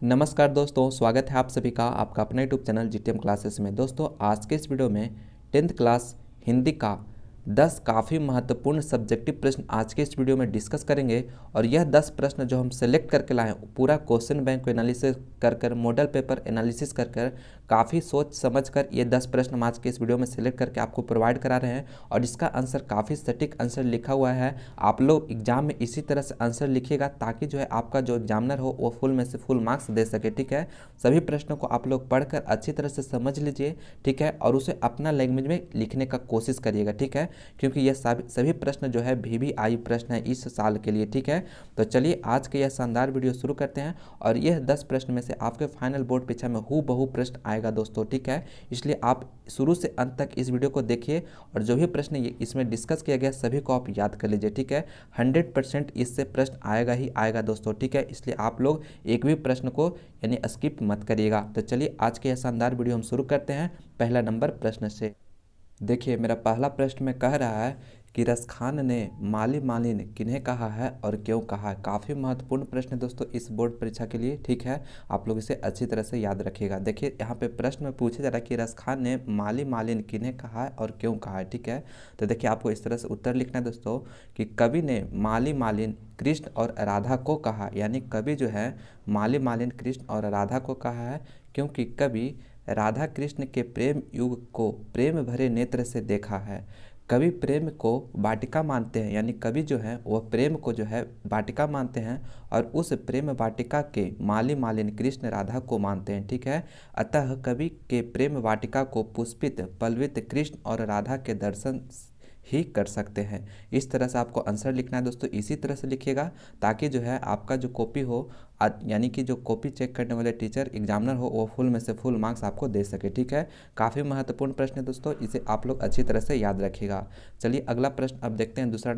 नमस्कार दोस्तों, स्वागत है आप सभी का आपका अपना यूट्यूब चैनल जीटीएम क्लासेस में। दोस्तों आज के इस वीडियो में 10th क्लास हिंदी का 10 काफ़ी महत्वपूर्ण सब्जेक्टिव प्रश्न आज के इस वीडियो में डिस्कस करेंगे। और यह 10 प्रश्न जो हम सेलेक्ट करके लाए हैं पूरा क्वेश्चन बैंक को एनालिसिस कर मॉडल पेपर एनालिसिस कर काफ़ी सोच समझ कर ये 10 प्रश्न हम आज के इस वीडियो में सेलेक्ट करके आपको प्रोवाइड करा रहे हैं। और इसका आंसर काफ़ी सटीक आंसर लिखा हुआ है। आप लोग एग्जाम में इसी तरह से आंसर लिखिएगा ताकि जो है आपका जो एग्जामिनर हो वो फुल में से फुल मार्क्स दे सके। ठीक है, सभी प्रश्नों को आप लोग पढ़कर अच्छी तरह से समझ लीजिए। ठीक है, और उसे अपना लैंग्वेज में लिखने का कोशिश करिएगा। ठीक है, क्योंकि यह सभी प्रश्न जो है VVI प्रश्न है इस साल के लिए। ठीक है, तो चलिए आज के यह शानदार वीडियो शुरू करते हैं। और यह 10 प्रश्न में से आपके फाइनल बोर्ड परीक्षा में हूबहू प्रश्न आएगा दोस्तों। ठीक है, इसलिए आप शुरू से अंत तक इस वीडियो को देखिए और जो भी प्रश्न इसमें डिस्कस किया गया सभी को आप याद कर लीजिए। ठीक है, 100% इससे प्रश्न आएगा ही आएगा दोस्तों। ठीक है, इसलिए आप लोग एक भी प्रश्न को यानी स्किप मत करिएगा। तो चलिए आज के यह शानदार वीडियो हम शुरू करते हैं पहला नंबर प्रश्न से। देखिए मेरा पहला प्रश्न में कह रहा है कि रसखान ने माली मालिन किन्हें कहा है और क्यों कहा है। काफ़ी महत्वपूर्ण प्रश्न है दोस्तों इस बोर्ड परीक्षा के लिए। ठीक है, आप लोग इसे अच्छी तरह से याद रखिएगा। देखिए यहाँ पे प्रश्न में पूछा जा रहा है कि रसखान ने माली मालिन किन्हें कहा है और क्यों कहा है। ठीक है, तो देखिए आपको इस तरह से उत्तर लिखना है दोस्तों कि कवि ने माली मालिन कृष्ण और राधा को कहा, यानी कवि जो है माली मालिन कृष्ण और राधा को कहा है क्योंकि कवि राधा कृष्ण के प्रेम युग को प्रेम भरे नेत्र से देखा है। कवि प्रेम को वाटिका मानते हैं, यानी कवि जो है वह प्रेम को जो है वाटिका मानते हैं और उस प्रेम वाटिका के माली मालिन कृष्ण राधा को मानते हैं। ठीक है, अतः कवि के प्रेम वाटिका को पुष्पित पल्लवित कृष्ण और राधा के दर्शन ही कर सकते हैं। इस तरह से आपको आंसर लिखना है दोस्तों। इसी तरह से लिखिएगा ताकि जो है आपका जो कॉपी हो यानी कि जो कॉपी चेक करने वाले टीचर एग्जामिनर हो वो फुल में से फुल मार्क्स आपको दे सके। ठीक है, काफ़ी महत्वपूर्ण प्रश्न है दोस्तों, इसे आप लोग अच्छी तरह से याद रखिएगा। चलिए अगला प्रश्न अब देखते हैं। दूसरा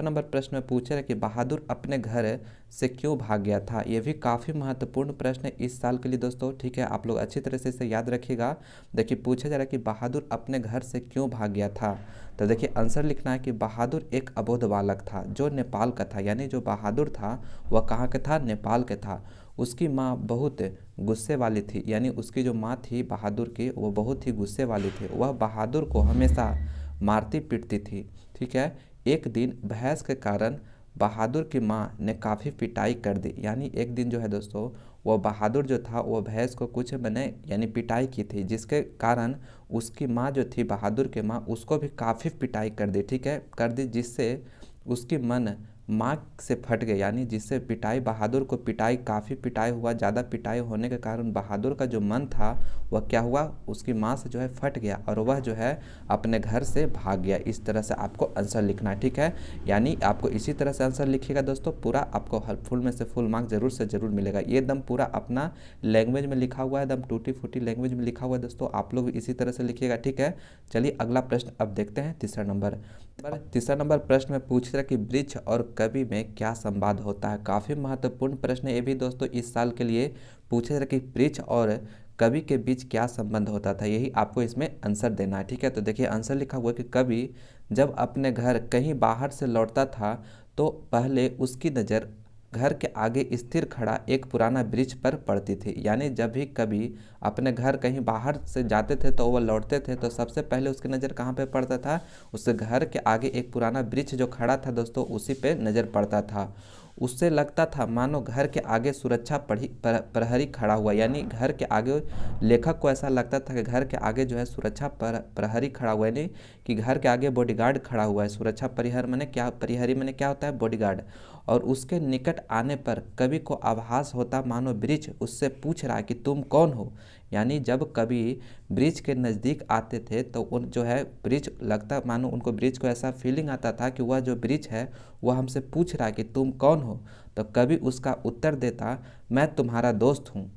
नंबर प्रश्न में पूछे रहे कि बहादुर अपने घर से क्यों भाग गया था। यह भी काफ़ी महत्वपूर्ण प्रश्न है इस साल के लिए दोस्तों। ठीक है, आप लोग अच्छी तरह से इसे याद रखिएगा। देखिए पूछा जा रहा है कि बहादुर अपने घर से क्यों भाग गया था। तो देखिए आंसर लिखना है कि बहादुर एक अबोध बालक था जो नेपाल का था, यानी जो बहादुर था वह कहाँ का था, नेपाल के था। उसकी माँ बहुत गुस्से वाली थी, यानी उसकी जो माँ थी बहादुर की वो बहुत ही गुस्से वाली थी। वह बहादुर को हमेशा मारती पीटती थी। ठीक है, एक दिन बहस के कारण बहादुर की माँ ने काफ़ी पिटाई कर दी, यानी एक दिन जो है दोस्तों वो बहादुर जो था वो भैंस को कुछ मैंने यानी पिटाई की थी, जिसके कारण उसकी माँ जो थी बहादुर की माँ उसको भी काफ़ी पिटाई कर दी। ठीक है, कर दी, जिससे उसकी मन माँ से फट गई, यानी जिससे पिटाई बहादुर को पिटाई काफ़ी पिटाई हुआ। ज़्यादा पिटाई होने के कारण बहादुर का जो मन था वह क्या हुआ, उसकी माँ से जो है फट गया और वह जो है अपने घर से भाग गया। इस तरह से आपको आंसर लिखना है। ठीक है, यानी आपको इसी तरह से आंसर लिखिएगा दोस्तों, पूरा आपको फुल में से फुल मार्क्स जरूर से ज़रूर मिलेगा। ये एकदम पूरा अपना लैंग्वेज में लिखा हुआ है, एकदम टूटी फूटी लैंग्वेज में लिखा हुआ है दोस्तों, आप लोग इसी तरह से लिखिएगा। ठीक है, चलिए अगला प्रश्न अब देखते हैं। तीसरा नंबर प्रश्न में पूछ रहा है कि वृक्ष और कवि में क्या संवाद होता है। काफ़ी महत्वपूर्ण प्रश्न ये भी दोस्तों इस साल के लिए पूछा जा रहा है कि वृक्ष और कवि के बीच क्या संबंध होता था, यही आपको इसमें आंसर देना है। ठीक है, तो देखिए आंसर लिखा हुआ है कि कवि जब अपने घर कहीं बाहर से लौटता था तो पहले उसकी नज़र घर के आगे स्थिर खड़ा एक पुराना वृक्ष पर पड़ती थी। यानी जब भी कभी अपने घर कहीं बाहर से जाते थे तो वह लौटते थे तो सबसे पहले उसकी नज़र कहाँ पे पड़ता था, उसके घर के आगे एक पुराना वृक्ष जो खड़ा था दोस्तों उसी पे नज़र पड़ता था। उससे लगता था मानो घर के आगे सुरक्षा प्रहरी खड़ा हुआ, यानी घर के आगे लेखक को ऐसा लगता था कि घर के आगे जो है सुरक्षा प्रहरी खड़ा हुआ, यानी कि घर के आगे बॉडीगार्ड खड़ा हुआ है। सुरक्षा परिहर मैंने क्या, परिहरी मैंने क्या होता है, बॉडीगार्ड। और उसके निकट आने पर कवि को आभास होता मानो वृक्ष उससे पूछ रहा है कि तुम कौन हो। यानी जब कभी वृक्ष के नज़दीक आते थे तो उन जो है वृक्ष लगता मानो उनको वृक्ष को ऐसा फीलिंग आता था कि वह जो वृक्ष है वह हमसे पूछ रहा है कि तुम कौन हो। तो कवि उसका उत्तर देता मैं तुम्हारा दोस्त हूँ।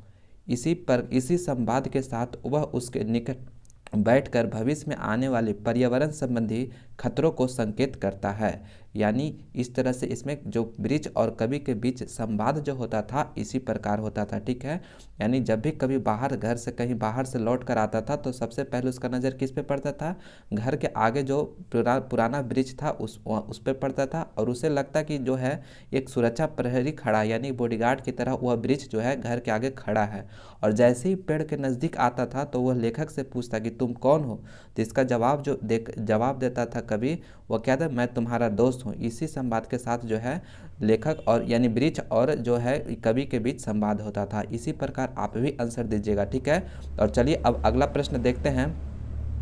इसी संवाद के साथ वह उसके निकट बैठकर भविष्य में आने वाले पर्यावरण संबंधी खतरों को संकेत करता है। यानी इस तरह से इसमें जो ब्रिज और कवि के बीच संवाद जो होता था इसी प्रकार होता था, ठीक है। यानी जब भी कभी बाहर घर से कहीं बाहर से लौट कर आता था तो सबसे पहले उसका नज़र किस पे पड़ता था, घर के आगे जो पुराना ब्रिज था उस पे पड़ता था, और उसे लगता कि जो है एक सुरक्षा प्रहरी खड़ा, यानी बॉडीगार्ड की तरह वह ब्रिज जो है घर के आगे खड़ा है। और जैसे ही पेड़ के नज़दीक आता था तो वह लेखक से पूछता कि तुम कौन हो, तो इसका जवाब देता था कवि, वह क्या था, मैं तुम्हारा दोस्त हूँ। इसी संवाद के साथ जो है लेखक और यानी ब्रिज और जो है कवि के बीच संवाद होता था। इसी प्रकार आप भी आंसर दीजिएगा, ठीक है। और चलिए अब अगला प्रश्न देखते हैं।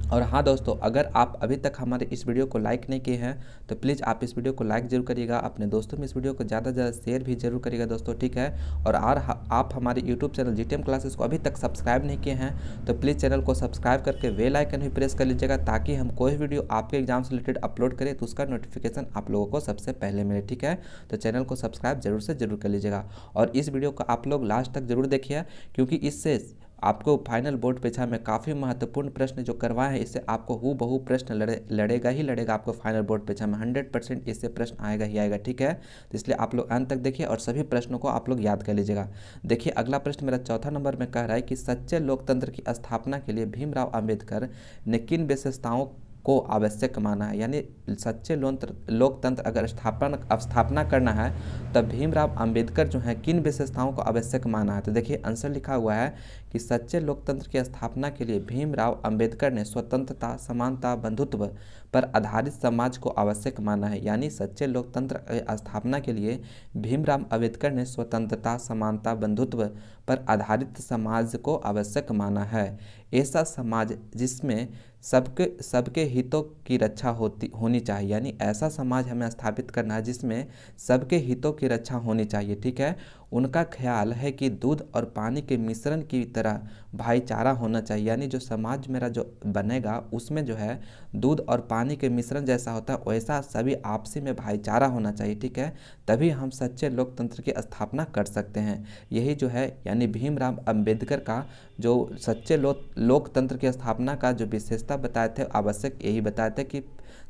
और हाँ दोस्तों, अगर आप अभी तक हमारे इस वीडियो को लाइक नहीं किए हैं तो प्लीज़ आप इस वीडियो को लाइक जरूर करिएगा, अपने दोस्तों में इस वीडियो को ज़्यादा से ज़्यादा शेयर भी जरूर करिएगा दोस्तों, ठीक है। और आप हमारे यूट्यूब चैनल जीटीएम क्लासेस को अभी तक सब्सक्राइब नहीं किए हैं तो प्लीज़ चैनल को सब्सक्राइब करके बेल आइकन भी प्रेस कर लीजिएगा, ताकि हम कोई वीडियो आपके एग्जाम से रिलेटेड अपलोड करें तो उसका नोटिफिकेशन आप लोगों को सबसे पहले मिले, ठीक है। तो चैनल को सब्सक्राइब जरूर से जरूर कर लीजिएगा। और इस वीडियो को आप लोग लास्ट तक जरूर देखिए, क्योंकि इससे आपको फाइनल बोर्ड परीक्षा में काफ़ी महत्वपूर्ण प्रश्न जो करवाए हैं, इससे आपको हूबहू प्रश्न लड़ेगा आपको फाइनल बोर्ड परीक्षा में 100% इससे प्रश्न आएगा ही आएगा, ठीक है। तो इसलिए आप लोग अंत तक देखिए और सभी प्रश्नों को आप लोग याद कर लीजिएगा। देखिए अगला प्रश्न मेरा चौथा नंबर में कह रहा है कि सच्चे लोकतंत्र की स्थापना के लिए भीमराव अंबेडकर ने किन विशेषताओं को आवश्यक माना है। यानी सच्चे लोकतंत्र अगर स्थापना करना है तब भीमराव अंबेडकर जो है किन विशेषताओं को आवश्यक माना है। तो देखिए आंसर लिखा हुआ है कि सच्चे लोकतंत्र की स्थापना के लिए भीमराव अंबेडकर ने स्वतंत्रता, समानता, बंधुत्व पर आधारित समाज को आवश्यक माना है। यानी सच्चे लोकतंत्र स्थापना के लिए भीमराव अंबेडकर ने स्वतंत्रता, समानता, बंधुत्व पर आधारित समाज को आवश्यक माना है। ऐसा समाज जिसमें सबके हितों की रक्षा होनी चाहिए। यानी ऐसा समाज हमें स्थापित करना है जिसमें सबके हितों की रक्षा होनी चाहिए, ठीक है। उनका ख्याल है कि दूध और पानी के मिश्रण की तरह भाईचारा होना चाहिए। यानी जो समाज मेरा जो बनेगा उसमें जो है दूध और पानी के मिश्रण जैसा होता है वैसा सभी आपसी में भाईचारा होना चाहिए, ठीक है। तभी हम सच्चे लोकतंत्र की स्थापना कर सकते हैं। यही जो है यानी भीमराव अंबेडकर का जो सच्चे लोकतंत्र की स्थापना का जो विशेषता बताए थे, आवश्यक यही बताए थे कि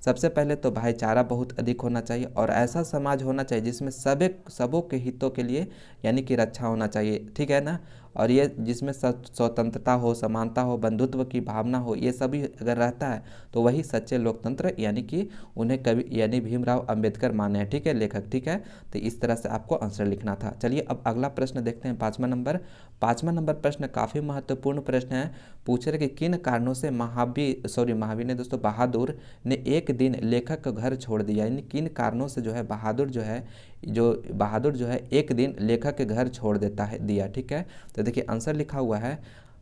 सबसे पहले तो भाईचारा बहुत अधिक होना चाहिए और ऐसा समाज होना चाहिए जिसमें सबों के हितों के लिए यानी कि रक्षा होना चाहिए, ठीक है ना। और ये जिसमें स्वतंत्रता हो, समानता हो, बंधुत्व की भावना हो, ये सभी अगर रहता है तो वही सच्चे लोकतंत्र यानी कि उन्हें कवि यानी भीमराव अंबेडकर माने हैं, ठीक है, लेखक, ठीक है। तो इस तरह से आपको आंसर लिखना था। चलिए अब अगला प्रश्न देखते हैं, पाँचवा नंबर प्रश्न काफ़ी महत्वपूर्ण प्रश्न है। पूछ रहे कि किन कारणों से महावीर ने दोस्तों बहादुर ने एक दिन लेखक का घर छोड़ दिया। यानी किन कारणों से जो है बहादुर जो है एक दिन लेखक के घर छोड़ दिया, ठीक है। तो देखिए आंसर लिखा हुआ है,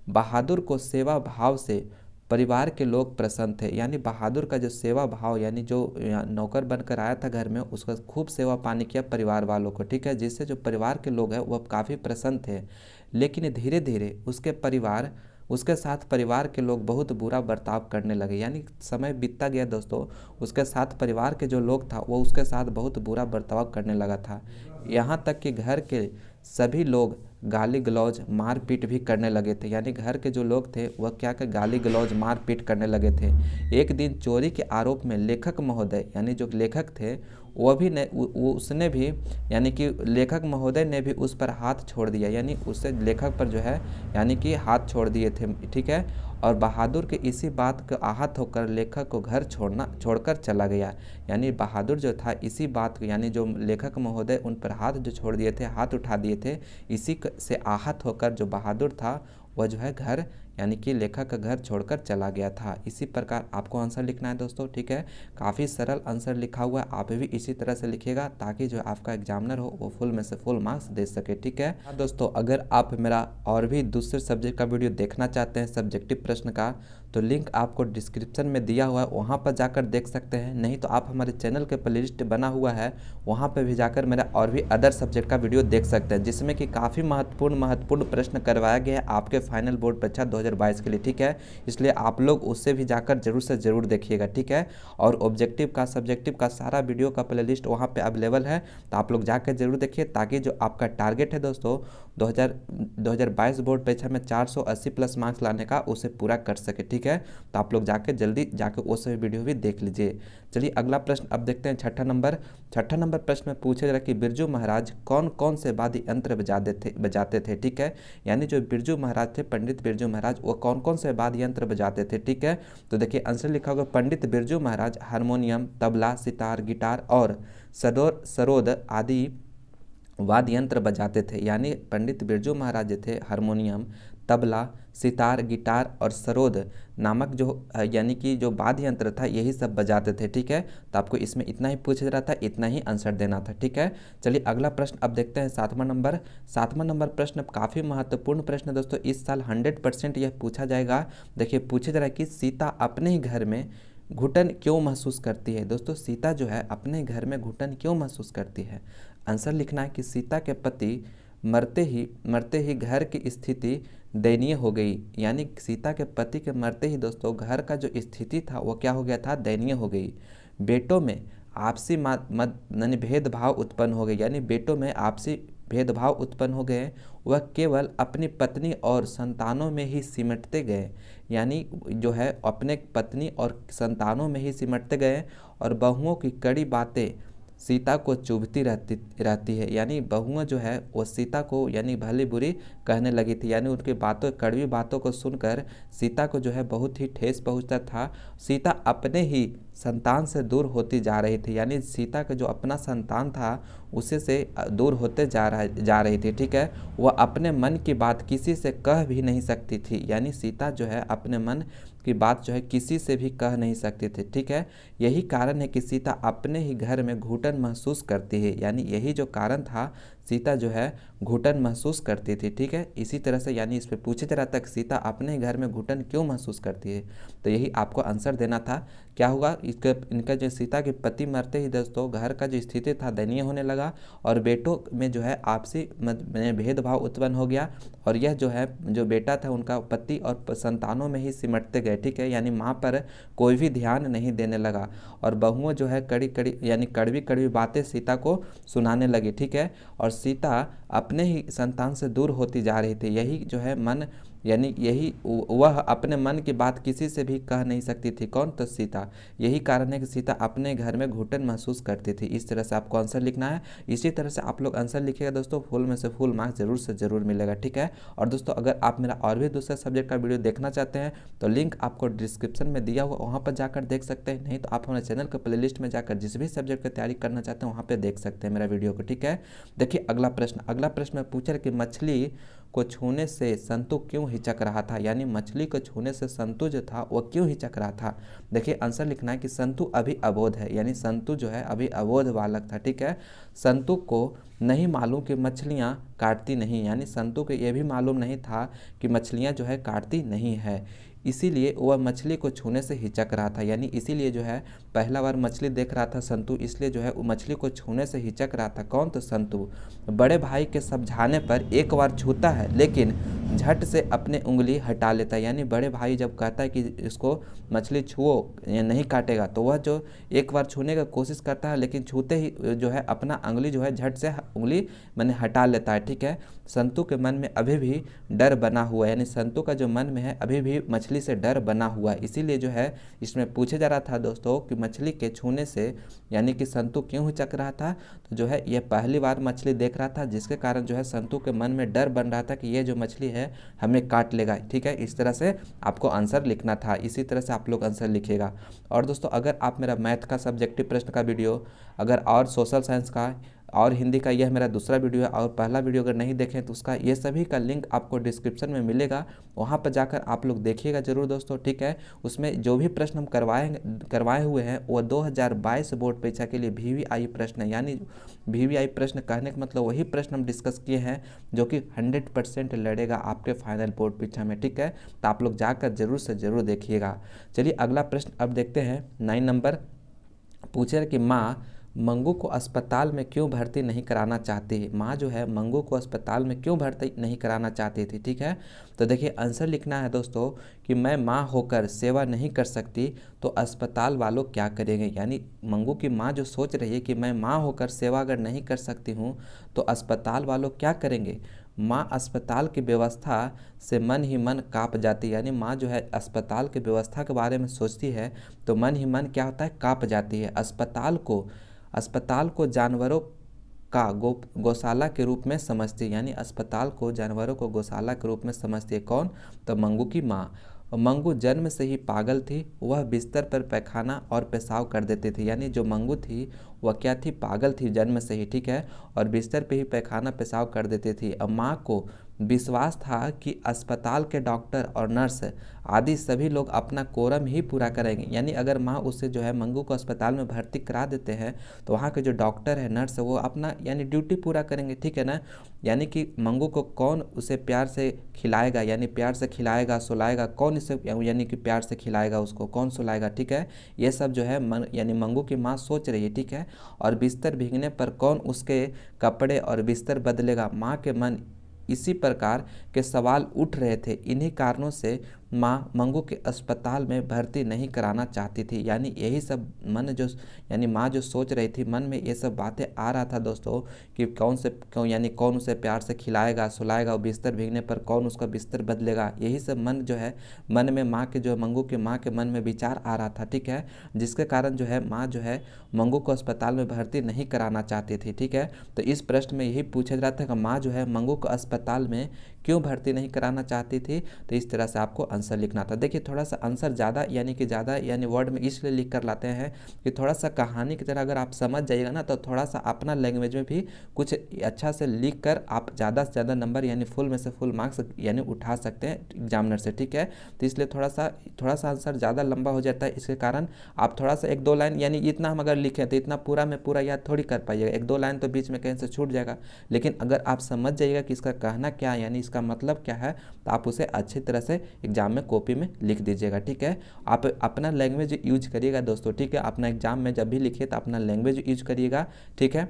बहादुर को सेवा भाव से परिवार के लोग प्रसन्न थे। यानी बहादुर का जो सेवा भाव यानी जो नौकर बनकर आया था घर में, उसका खूब सेवा पानी किया परिवार वालों को, ठीक है, जिससे जो परिवार के लोग हैं वह काफ़ी प्रसन्न थे। लेकिन धीरे धीरे उसके साथ परिवार के लोग बहुत बुरा बर्ताव करने लगे। यानी समय बीतता गया दोस्तों, उसके साथ परिवार के जो लोग था वो उसके साथ बहुत बुरा बर्ताव करने लगा था। यहाँ तक कि घर के सभी लोग गाली गलौज मारपीट भी करने लगे थे। यानी घर के जो लोग थे वह क्या कर गाली गलौज मारपीट करने लगे थे। एक दिन चोरी के आरोप में लेखक महोदय यानी जो लेखक थे उसने भी यानी कि लेखक महोदय ने भी उस पर हाथ छोड़ दिया। यानी उससे लेखक पर जो है यानी कि हाथ छोड़ दिए थे, ठीक है। और बहादुर के इसी बात को आहत होकर लेखक को घर छोड़कर चला गया। यानी बहादुर जो था इसी बात को यानी जो लेखक महोदय उन पर हाथ जो छोड़ दिए थे, हाथ उठा दिए थे, इसी से आहत होकर जो बहादुर था वह जो है घर यानी कि लेखक का घर छोड़कर चला गया था। इसी प्रकार आपको आंसर लिखना है दोस्तों, ठीक है। काफ़ी सरल आंसर लिखा हुआ है, आप भी इसी तरह से लिखिएगा ताकि जो आपका एग्जामिनर हो वो फुल में से फुल मार्क्स दे सके, ठीक है। दोस्तों अगर आप मेरा और भी दूसरे सब्जेक्ट का वीडियो देखना चाहते हैं सब्जेक्टिव प्रश्न का, तो लिंक आपको डिस्क्रिप्शन में दिया हुआ है, वहाँ पर जाकर देख सकते हैं। नहीं तो आप हमारे चैनल के प्लेलिस्ट बना हुआ है, वहाँ पर भी जाकर मेरा और भी अदर सब्जेक्ट का वीडियो देख सकते हैं, जिसमें कि काफ़ी महत्वपूर्ण प्रश्न करवाया गया है आपके फाइनल बोर्ड परीक्षा 2022 के लिए, ठीक है। इसलिए आप लोग उससे भी जाकर जरूर से ज़रूर देखिएगा, ठीक है। और ऑब्जेक्टिव का सब्जेक्टिव का सारा वीडियो का प्लेलिस्ट वहाँ पे अवेलेबल है, तो आप लोग जाकर जरूर देखिए, ताकि जो आपका टारगेट है दोस्तों 2022 बोर्ड परीक्षा में 480 प्लस मार्क्स लाने का, उसे पूरा कर सके, ठीक है। तो आप लोग जाके जल्दी जाके वो सभी वीडियो भी देख लीजिए। चलिए अगला प्रश्न अब देखते हैं, छठा नंबर प्रश्न में पूछे जरा कि बिरजू महाराज कौन कौन से वाद्य यंत्र बजाते थे, ठीक है। यानी जो बिरजू महाराज थे, पंडित बिरजू महाराज, वो कौन कौन से वाद्य यंत्र बजाते थे, ठीक है। तो देखिए आंसर लिखा होगा, पंडित बिरजू महाराज हारमोनियम, तबला, सितार, गिटार और सरोद आदि वाद्य यंत्र बजाते थे। यानी पंडित बिरजू महाराज जो थे हारमोनियम, तबला, सितार, गिटार और सरोद नामक जो यानी कि जो वाद्य यंत्र था, यही सब बजाते थे, ठीक है। तो आपको इसमें इतना ही पूछा जा रहा था, इतना ही आंसर देना था, ठीक है। चलिए अगला प्रश्न अब देखते हैं, सातवां नंबर प्रश्न काफ़ी महत्वपूर्ण प्रश्न है दोस्तों, इस साल 100% यह पूछा जाएगा। देखिए पूछा जा रहा है कि सीता अपने ही घर में घुटन क्यों महसूस करती है। दोस्तों सीता जो है अपने घर में घुटन क्यों महसूस करती है। आंसर लिखना है कि सीता के पति मरते ही घर की स्थिति दयनीय हो गई। यानी सीता के पति के मरते ही दोस्तों घर का जो स्थिति था वो क्या हो गया था, दयनीय हो गई। बेटों में आपसी यानी भेदभाव उत्पन्न हो गए, यानी बेटों में आपसी भेदभाव उत्पन्न हो गए। वह केवल अपनी पत्नी और संतानों में ही सिमटते गए, यानी जो है अपने पत्नी और संतानों में ही सिमटते गए। और बहुओं की कड़ी बातें सीता को चुभती रहती है। यानी बहुआं जो है वो सीता को यानी भली बुरी कहने लगी थी, यानी उनकी कड़वी बातों को सुनकर सीता को जो है बहुत ही ठेस पहुंचता था। सीता अपने ही संतान से दूर होती जा रही थी, यानी सीता का जो अपना संतान था उसे से दूर होते जा रही थी, ठीक है। वह अपने मन की बात किसी से कह भी नहीं सकती थी, यानी सीता जो है अपने मन की बात जो है किसी से भी कह नहीं सकती थी, ठीक है। यही कारण है कि सीता अपने ही घर में घुटन महसूस करती है, यानी यही जो कारण था, सीता जो है घुटन महसूस करती थी, ठीक है। इसी तरह से यानी इस पर पूछे जा रहा था कि सीता अपने घर में घुटन क्यों महसूस करती है, तो यही आपको आंसर देना था। क्या हुआ, इनका जो सीता के पति मरते ही दोस्तों घर का जो स्थिति था दयनीय होने लगा, और बेटों में जो है आपसी भेदभाव उत्पन्न हो गया, और यह जो है जो बेटा था उनका पति और संतानों में ही सिमटते गए, ठीक है। यानी माँ पर कोई भी ध्यान नहीं देने लगा, और बहुओं जो है कड़वी बातें सीता को सुनाने लगी, ठीक है। और सीता अपने ही संतान से दूर होती जा रही थी। यही जो है मन यानी यही वह अपने मन की बात किसी से भी कह नहीं सकती थी। कौन, तो सीता। यही कारण है कि सीता अपने घर में घुटन महसूस करती थी। इस तरह से आपको आंसर लिखना है। इसी तरह से आप लोग आंसर लिखिएगा दोस्तों, फुल में से फुल मार्क्स जरूर से जरूर मिलेगा, ठीक है। और दोस्तों अगर आप मेरा और भी दूसरे सब्जेक्ट का वीडियो देखना चाहते हैं तो लिंक आपको डिस्क्रिप्शन में दिया हुआ, वहाँ पर जाकर देख सकते हैं। नहीं तो आप हमारे चैनल के प्लेलिस्ट में जाकर जिस भी सब्जेक्ट की तैयारी करना चाहते हैं वहाँ पर देख सकते हैं मेरा वीडियो को, ठीक है। देखिए अगला प्रश्न में पूछा कि मछली को छूने से संतु क्यों हिचक रहा था। यानी मछली को छूने से संतु जो था वो क्यों हिचक रहा था। देखिए आंसर लिखना है कि संतु अभी अबोध है, यानी संतु जो है अभी अबोध बालक था, ठीक है। संतु को नहीं मालूम कि मछलियाँ काटती नहीं, यानी संतु को ये भी मालूम नहीं था कि मछलियाँ जो है काटती नहीं है, इसीलिए वह मछली को छूने से हिचक रहा था। यानी इसीलिए जो है पहला बार मछली देख रहा था संतु, इसलिए जो है वो मछली को छूने से हिचक रहा था। कौन, तो संतु। बड़े भाई के समझाने पर एक बार छूता है लेकिन झट से अपने उंगली हटा लेता है। यानी बड़े भाई जब कहता है कि इसको मछली छुओ या नहीं काटेगा, तो वह जो एक बार छूने का कोशिश करता है लेकिन छूते ही जो है अपना उंगली जो है झट से उंगली हटा लेता है, ठीक है। संतु के मन में अभी भी डर बना हुआ है, यानी संतु का जो मन में है अभी भी मछली से डर बना हुआ है। इसीलिए जो है इसमें पूछे जा रहा था दोस्तों कि मछली के छूने से यानी कि संतु क्यों हिचक रहा था। तो जो है ये पहली बार मछली देख रहा था, जिसके कारण जो है संतु के मन में डर बन रहा था कि ये जो मछली है हमें काट लेगा, ठीक है। इस तरह से आपको आंसर लिखना था। इसी तरह से आप लोग आंसर लिखिएगा। और दोस्तों अगर आप मेरा मैथ का सब्जेक्टिव प्रश्न का वीडियो, अगर और सोशल साइंस का और हिंदी का, यह मेरा दूसरा वीडियो है, और पहला वीडियो अगर नहीं देखें तो उसका ये सभी का लिंक आपको डिस्क्रिप्शन में मिलेगा, वहाँ पर जाकर आप लोग देखिएगा जरूर दोस्तों, ठीक है। उसमें जो भी प्रश्न हम करवाए हुए हैं वो 2022 बोर्ड परीक्षा के लिए VVI प्रश्न है। यानी VVI प्रश्न कहने का मतलब वही प्रश्न हम डिस्कस किए हैं जो कि 100% लड़ेगा आपके फाइनल बोर्ड परीक्षा में, ठीक है। तो आप लोग जाकर जरूर से जरूर देखिएगा। चलिए अगला प्रश्न अब देखते हैं। 9 नंबर पूछे कि माँ मंगू को अस्पताल में क्यों भर्ती नहीं कराना चाहती है। माँ जो है मंगू को अस्पताल में क्यों भर्ती नहीं कराना चाहती थी। ठीक है, तो देखिए आंसर लिखना है दोस्तों कि मैं माँ होकर सेवा नहीं कर सकती तो अस्पताल वालों क्या करेंगे। यानी मंगू की माँ जो सोच रही है कि मैं माँ होकर सेवा अगर नहीं कर सकती हूँ तो अस्पताल वालों क्या करेंगे। माँ अस्पताल की व्यवस्था से मन ही मन काँप जाती है। यानी माँ जो है अस्पताल की व्यवस्था के बारे में सोचती है तो मन ही मन क्या होता है, काँप जाती है। अस्पताल को जानवरों का गौशाला के रूप में समझती है। यानी अस्पताल को जानवरों को गौशाला के रूप में समझती है। कौन, तो मंगू की माँ। मंगू जन्म से ही पागल थी, वह बिस्तर पर पैखाना और पेशाब कर देती थी। यानी जो मंगू थी वह क्या थी, पागल थी जन्म से ही। ठीक है, और बिस्तर पे ही पैखाना पेशाब कर देती थी। अब माँ को विश्वास था कि अस्पताल के डॉक्टर और नर्स आदि सभी लोग अपना कोरम ही पूरा करेंगे। यानी अगर माँ उससे जो है मंगू को अस्पताल में भर्ती करा देते हैं तो वहाँ के जो डॉक्टर है, नर्स है, वो अपना यानी ड्यूटी पूरा करेंगे। ठीक है ना, यानी कि मंगू को कौन उसे प्यार से खिलाएगा, यानी प्यार से खिलाएगा सुलाएगा, कौन इसे यानी कि प्यार से खिलाएगा, उसको कौन सुलाएगा। ठीक है, ये सब जो है यानी मंगू की माँ सोच रही है। ठीक है, और बिस्तर भीगने पर कौन उसके कपड़े और बिस्तर बदलेगा। माँ के मन इसी प्रकार के सवाल उठ रहे थे। इन्हीं कारणों से माँ मंगू के अस्पताल में भर्ती नहीं कराना चाहती थी। यानी यही सब यानी माँ जो सोच रही थी, मन में ये सब बातें आ रहा था दोस्तों कि कौन उसे प्यार से खिलाएगा सुलाएगा, और बिस्तर भीगने पर कौन उसका बिस्तर बदलेगा। यही सब मन में मंगू के माँ के मन में विचार आ रहा था। ठीक है, जिसके कारण जो है माँ जो है मंगू को अस्पताल में भर्ती नहीं कराना चाहती थी। ठीक है, तो इस प्रश्न में यही पूछा जा रहा था कि माँ जो है मंगू को अस्पताल में क्यों भर्ती नहीं कराना चाहती थी। तो इस तरह से आपको आंसर लिखना था। देखिए थोड़ा सा आंसर ज़्यादा वर्ड में इसलिए लिख कर लाते हैं कि थोड़ा सा कहानी की तरह अगर आप समझ जाइएगा ना तो थोड़ा सा अपना लैंग्वेज में भी कुछ अच्छा से लिख कर आप ज़्यादा से ज़्यादा नंबर यानी फुल में से फुल मार्क्स यानी उठा सकते हैं एग्जामिनर से। ठीक है, तो इसलिए थोड़ा सा आंसर ज़्यादा लंबा हो जाता है। इसके कारण आप थोड़ा सा 1-2 लाइन यानी इतना हम अगर लिखें तो इतना पूरा में पूरा याद थोड़ी कर पाइएगा। 1-2 लाइन तो बीच में कहीं से छूट जाएगा, लेकिन अगर आप समझ जाइएगा कि इसका कहना क्या है यानी इसका मतलब क्या है तो आप उसे अच्छी तरह से एग्जाम में कॉपी में लिख दीजिएगा। ठीक है, आप अपना लैंग्वेज यूज करिएगा दोस्तों। ठीक है, अपना एग्जाम में जब भी लिखिए तो अपना लैंग्वेज यूज करिएगा। ठीक है,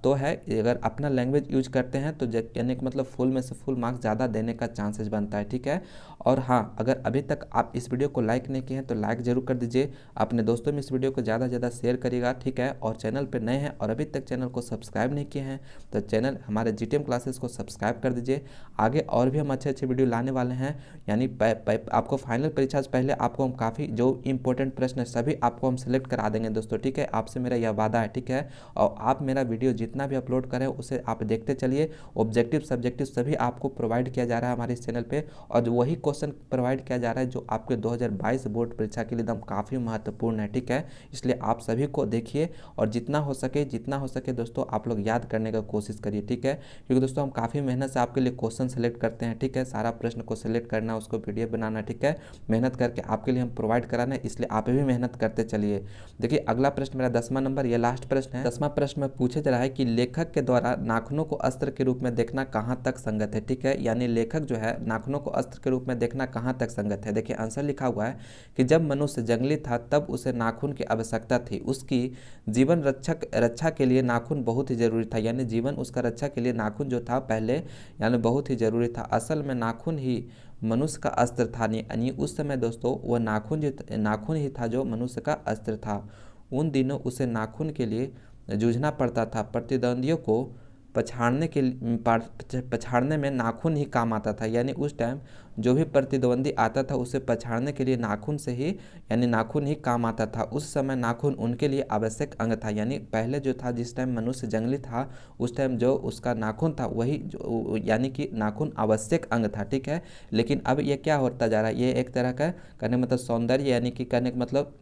तो है अगर अपना लैंग्वेज यूज करते हैं तो यानी कि मतलब फुल में से फुल मार्क्स ज़्यादा देने का चांसेस बनता है। ठीक है, और हाँ अगर अभी तक आप इस वीडियो को लाइक नहीं किए हैं तो लाइक ज़रूर कर दीजिए, अपने दोस्तों में इस वीडियो को ज़्यादा से ज़्यादा शेयर करिएगा। ठीक है, और चैनल पर नए हैं और अभी तक चैनल को सब्सक्राइब नहीं किए हैं तो चैनल हमारे जीटीएम क्लासेस को सब्सक्राइब कर दीजिए। आगे और भी हम अच्छे वीडियो लाने वाले हैं। यानी आपको फाइनल परीक्षा से पहले आपको हम काफ़ी जो इंपॉर्टेंट प्रश्न है सभी आपको हम सिलेक्ट करा देंगे दोस्तों। ठीक है, आपसे मेरा यह वादा है। ठीक है, और आप मेरा वीडियो जितना भी अपलोड करें उसे आप देखते चलिए। ऑब्जेक्टिव सब्जेक्टिव सभी आपको प्रोवाइड किया जा रहा है हमारे इस चैनल पे, और वही क्वेश्चन प्रोवाइड किया जा रहा है जो आपके 2022 बोर्ड परीक्षा के लिए एकदम काफ़ी महत्वपूर्ण है। ठीक है, इसलिए आप सभी को देखिए और जितना हो सके दोस्तों आप लोग याद करने का कोशिश करिए। ठीक है, क्योंकि दोस्तों हम काफ़ी मेहनत से आपके लिए क्वेश्चन सेलेक्ट करते हैं। ठीक है, सारा प्रश्न को सिलेक्ट करना, उसको PDF बनाना। ठीक है, मेहनत करके आपके लिए हम प्रोवाइड कराना है, इसलिए आप भी मेहनत करते चलिए। देखिए अगला प्रश्न मेरा 10वां नंबर, ये लास्ट प्रश्न है। 10वां प्रश्न में पूछा जा रहा है कि लेखक के द्वारा नाखूनों को अस्त्र के रूप में देखना कहाँ तक संगत है। ठीक है, यानी लेखक जो है नाखूनों को अस्त्र के रूप में देखना कहाँ तक संगत है। देखिए आंसर लिखा हुआ है कि जब मनुष्य जंगली था तब उसे नाखून की आवश्यकता थी, उसकी जीवन रक्षा के लिए नाखून बहुत ही जरूरी था। यानी जीवन उसका रक्षा के लिए नाखून जो था पहले यानी बहुत ही जरूरी था। असल में नाखून ही मनुष्य का अस्त्र था। यानी उस समय दोस्तों वह नाखून ही था जो मनुष्य का अस्त्र था। उन दिनों उसे नाखून के लिए जूझना पड़ता था। प्रतिद्वंदियों को पछाड़ने में नाखून ही काम आता था। यानी उस टाइम जो भी प्रतिद्वंदी आता था उसे पछाड़ने के लिए नाखून ही काम आता था। उस समय नाखून उनके लिए आवश्यक अंग था। यानी पहले जो था जिस टाइम मनुष्य जंगली था उस टाइम जो उसका नाखून था वही यानी कि नाखून आवश्यक अंग था। ठीक है, लेकिन अब ये क्या होता जा रहा है, ये एक तरह का करने मतलब सौंदर्य यानी कि करने का मतलब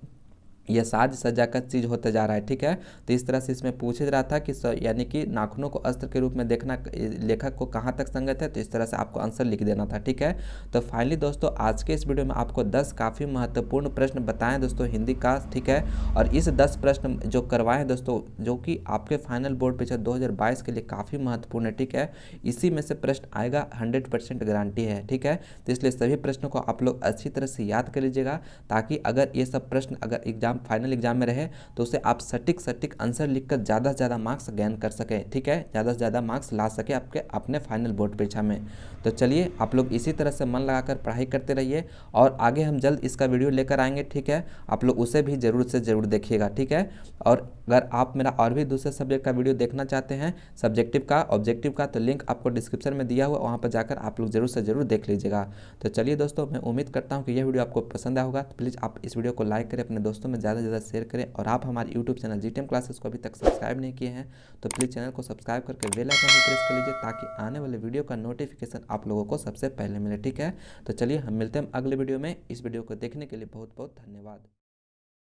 यह साज सजा का चीज़ होता जा रहा है। ठीक है, तो इस तरह से इसमें पूछ रहा था कि यानी कि नाखूनों को अस्त्र के रूप में देखना लेखक को कहाँ तक संगत है, तो इस तरह से आपको आंसर लिख देना था। ठीक है, तो फाइनली दोस्तों आज के इस वीडियो में आपको 10 काफ़ी महत्वपूर्ण प्रश्न बताएं दोस्तों हिंदी का। ठीक है, और इस 10 प्रश्न जो करवाएं दोस्तों जो कि आपके फाइनल बोर्ड परीक्षा 2022 के लिए काफ़ी महत्वपूर्ण है। ठीक है, इसी में से प्रश्न आएगा, 100% गारंटी है। ठीक है, तो इसलिए सभी प्रश्नों को आप लोग अच्छी तरह से याद कर लीजिएगा ताकि अगर ये सब प्रश्न अगर एग्जाम फाइनल एग्जाम में रहे तो उसे आप सटीक आंसर लिखकर ज़्यादा से ज़्यादा मार्क्स गेन कर सकें, ठीक है, ज़्यादा से ज़्यादा मार्क्स ला सके आपके अपने फाइनल बोर्ड परीक्षा में। तो चलिए आप लोग इसी तरह से मन लगाकर पढ़ाई करते रहिए और आगे हम जल्द इसका वीडियो लेकर आएंगे, ठीक है। आप लोग उसे भी ज़रूर से ज़रूर देखिएगा, ठीक है। और अगर आप मेरा और भी दूसरे सब्जेक्ट का वीडियो देखना चाहते हैं, सब्जेक्टिव का, ऑब्जेक्टिव का, तो लिंक आपको डिस्क्रिप्शन में दिया हुआ, वहाँ पर जाकर आप लोग ज़रूर से ज़रूर देख लीजिएगा। तो चलिए दोस्तों, मैं उम्मीद करता हूँ कि यह वीडियो आपको पसंद आया होगा। तो प्लीज़ आप इस वीडियो को लाइक करें, अपने दोस्तों में ज़्यादा से ज़्यादा शेयर करें और आप हमारे यूट्यूब चैनल जीटीएम क्लासेस को अभी तक सब्सक्राइब नहीं किए हैं तो प्लीज़ चैनल को सब्सक्राइब करके बेल आइकन भी प्रेस कर लीजिए ताकि आने वाले वीडियो का नोटिफिकेशन आप लोगों को सबसे पहले मिले, ठीक है। तो चलिए हम मिलते हैं अगले वीडियो में। इस वीडियो को देखने के लिए बहुत बहुत धन्यवाद।